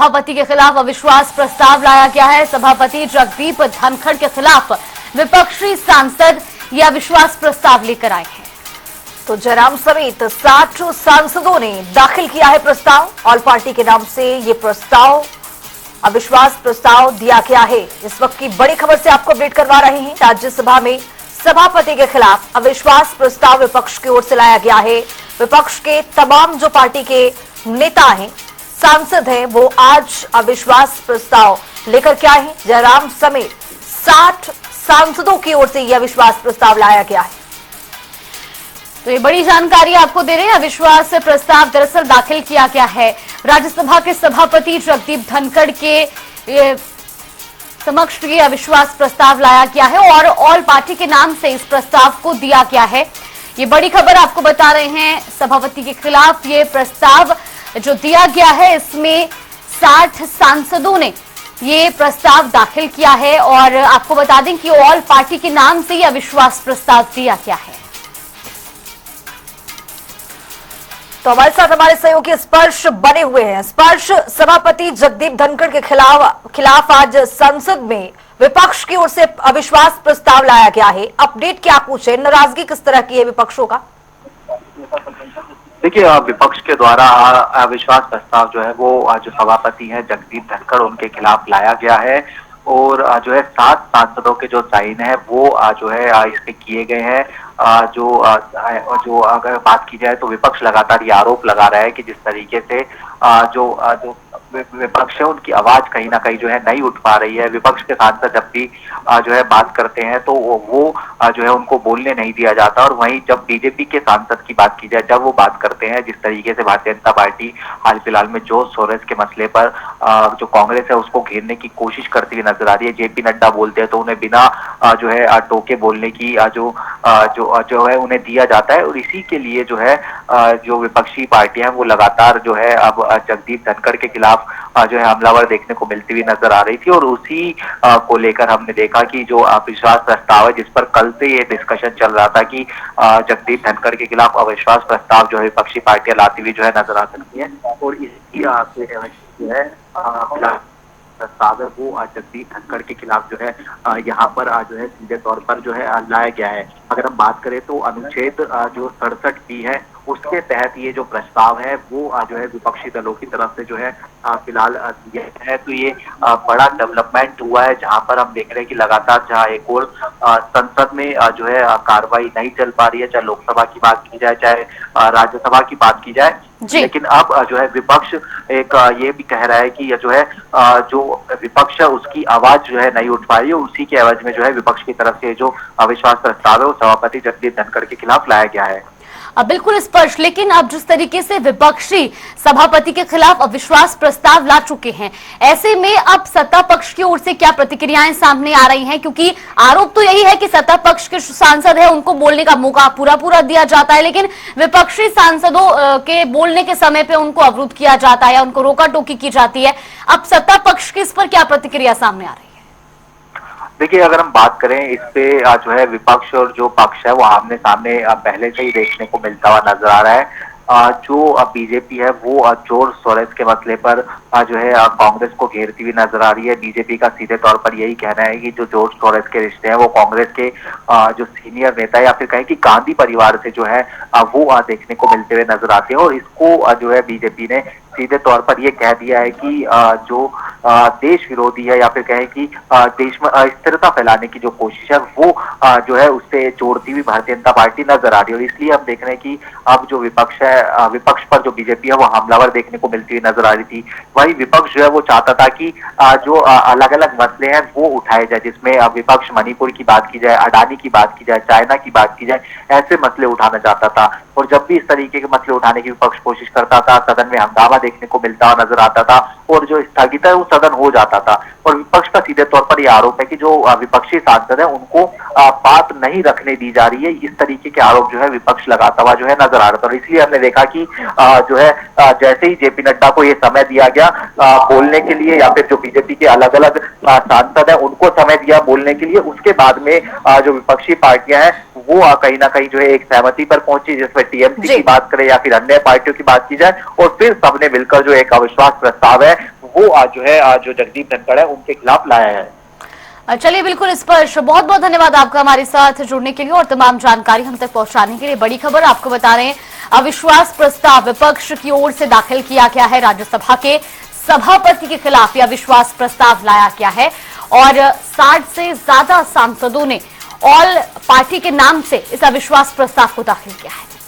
सभापति के खिलाफ अविश्वास प्रस्ताव लाया गया है। सभापति जगदीप धनखड़ के खिलाफ विपक्षी सांसद ये अविश्वास प्रस्ताव लेकर आए हैं। तो जयराम समेत 60 सांसदों ने दाखिल किया है प्रस्ताव। ऑल पार्टी के नाम से ये प्रस्ताव अविश्वास प्रस्ताव दिया गया है। इस वक्त की बड़ी खबर से आपको अपडेट करवा रहे हैं। राज्यसभा में सभापति के खिलाफ अविश्वास प्रस्ताव विपक्ष की ओर से लाया गया है। विपक्ष के तमाम जो पार्टी के नेता हैं, सांसद हैं, वो आज अविश्वास प्रस्ताव लेकर के आए हैं। जयराम समेत 60 सांसदों की ओर से यह अविश्वास प्रस्ताव लाया गया है। तो ये बड़ी जानकारी आपको दे रहे हैं। अविश्वास प्रस्ताव दरअसल दाखिल किया गया है राज्यसभा के सभापति जगदीप धनखड़ के समक्ष ये अविश्वास प्रस्ताव लाया गया है और ऑल पार्टी के नाम से इस प्रस्ताव को दिया गया है। ये बड़ी खबर आपको बता रहे हैं। सभापति के खिलाफ ये प्रस्ताव जो दिया गया है, इसमें 60 सांसदों ने ये प्रस्ताव दाखिल किया है और आपको बता दें कि ऑल पार्टी के नाम से ये अविश्वास प्रस्ताव दिया गया है। तो हमारे साथ हमारे सहयोगी स्पर्श बने हुए हैं। स्पर्श, सभापति जगदीप धनखड़ के खिलाफ आज संसद में विपक्ष की ओर से अविश्वास प्रस्ताव लाया गया है। अपडेट क्या कुछ है, नाराजगी किस तरह की है विपक्षों का? देखिए, विपक्ष के द्वारा अविश्वास प्रस्ताव जो है वो जो सभापति हैं जगदीप धनखड़ उनके खिलाफ लाया गया है और जो है 7 सांसदों के जो साइन है वो जो है इस पे किए गए हैं। जो अगर बात की जाए तो विपक्ष लगातार ये आरोप लगा रहा है कि जिस तरीके से जो विपक्ष है उनकी आवाज कहीं ना कहीं जो है नहीं उठ पा रही है। विपक्ष के सांसद जब भी जो है बात करते हैं तो वो जो है उनको बोलने नहीं दिया जाता, और वहीं जब बीजेपी के सांसद की बात की जाए, जब वो बात करते हैं जिस तरीके से भारतीय जनता पार्टी हाल फिलहाल में जॉर्ज सोरोस के मसले पर जो कांग्रेस है उसको घेरने की कोशिश करती हुई नजर आ रही है। जेपी नड्डा बोलते हैं तो उन्हें बिना जो है टोके बोलने की जो है उन्हें दिया जाता है, और इसी के लिए जो है जो विपक्षी पार्टियां वो लगातार जो है अब जगदीप धनखड़ के खिलाफ जो है हमलावर देखने को मिलती हुई नजर आ रही थी। और उसी को लेकर हमने देखा कि जो अविश्वास प्रस्ताव है, जिस पर कल से ये डिस्कशन चल रहा था कि जगदीप धनखड़ के खिलाफ अविश्वास प्रस्ताव जो है विपक्षी पार्टियां लाती हुई जो है नजर आ सकती है, और इसकी जो है प्रस्ताव है वो जगदीप धनखड़ के खिलाफ जो है यहाँ पर जो है सीधे तौर पर जो है लाया गया है। अगर हम बात करें तो अनुच्छेद जो 67B है उसके तहत ये जो प्रस्ताव है वो जो है विपक्षी दलों की तरफ से जो है फिलहाल दिया है। तो ये बड़ा डेवलपमेंट हुआ है, जहां पर हम देख रहे हैं कि लगातार जहां एक और संसद में जो है कार्रवाई नहीं चल पा रही है, चाहे लोकसभा की बात की जाए चाहे राज्यसभा की बात की जाए, लेकिन अब जो है विपक्ष एक ये भी कह रहा है कि जो है जो विपक्ष है उसकी आवाज जो है नहीं उठ पा रही है। उसी के एवज में जो है विपक्ष की तरफ से जो अविश्वास प्रस्ताव है वो सभापति जगदीप धनखड़ के खिलाफ लाया गया है। बिल्कुल स्पर्श, लेकिन अब जिस तरीके से विपक्षी सभापति के खिलाफ अविश्वास प्रस्ताव ला चुके हैं, ऐसे में अब सत्ता पक्ष की ओर से क्या प्रतिक्रियाएं सामने आ रही हैं? क्योंकि आरोप तो यही है कि सत्ता पक्ष के सांसद है उनको बोलने का मौका पूरा दिया जाता है, लेकिन विपक्षी सांसदों के बोलने के समय पे उनको अवरुद्ध किया जाता है, उनको रोका टोकी की जाती है। अब सत्ता पक्ष की इस पर क्या प्रतिक्रिया सामने आ रही है? देखिए, अगर हम बात करें इस पे जो है विपक्ष और जो पक्ष है वो आमने सामने पहले से ही देखने को मिलता हुआ नजर आ रहा है। जो बीजेपी है वो जॉर्ज सोरोस के मसले पर जो है कांग्रेस को घेरती हुई नजर आ रही है। बीजेपी का सीधे तौर पर यही कहना है कि जो जॉर्ज सोरोस के रिश्ते हैं वो कांग्रेस के जो सीनियर नेता या फिर कहें कि गांधी परिवार से जो है वो देखने को मिलते हुए नजर आते हैं, और इसको जो है बीजेपी ने सीधे तौर पर ये कह दिया है कि जो देश विरोधी है या फिर कहें कि देश में अस्थिरता फैलाने की जो कोशिश है वो जो है उससे जोड़ती हुई भारतीय जनता पार्टी नजर आ रही है। और इसलिए हम देख रहे हैं कि अब जो विपक्ष है, विपक्ष पर जो बीजेपी है वो हमलावर देखने को मिलती हुई नजर आ रही थी। वही विपक्ष जो है वो चाहता था कि जो अलग अलग मसले हैं वो उठाए जाए, जिसमें विपक्ष मणिपुर की बात की जाए, अडानी की बात की जाए, चाइना की बात की जाए, ऐसे मसले उठाना चाहता था। और जब भी इस तरीके के मसले उठाने की विपक्ष कोशिश करता था, सदन में हंगामा देखने को मिलता हुआ नजर आता था और जो स्थगित है वो सदन हो जाता था। और विपक्ष का सीधे तौर पर यह आरोप है कि जो विपक्षी सांसद है उनको बात नहीं रखने दी जा रही है। इस तरीके के आरोप जो है विपक्ष लगाता हुआ जो है नजर आ रहा था, और इसलिए हमने देखा कि जो है जैसे ही जेपी नड्डा को ये समय दिया गया बोलने के लिए, या फिर जो बीजेपी के अलग अलग सांसद है उनको समय दिया बोलने के लिए, उसके बाद में जो विपक्षी पार्टियां हैं वो कहीं ना कहीं जो है एक सहमति पर पहुंची, जिसमें टीएमसी की बात करें या फिर अन्य पार्टियों की बात की जाए, और फिर सबने मिलकर जो एक अविश्वास प्रस्ताव है वो जो है जो जगदीप धनखड़ है उनके खिलाफ लाया है। चलिए, बिल्कुल स्पर्श, बहुत बहुत धन्यवाद आपका हमारे साथ जुड़ने के लिए और तमाम जानकारी हम तक पहुंचाने के लिए। बड़ी खबर आपको बता रहे हैं, अविश्वास प्रस्ताव विपक्ष की ओर से दाखिल किया गया है। राज्यसभा के सभापति के खिलाफ यह अविश्वास प्रस्ताव लाया गया है और 60 से ज्यादा सांसदों ने ऑल पार्टी के नाम से इस अविश्वास प्रस्ताव को दाखिल किया है।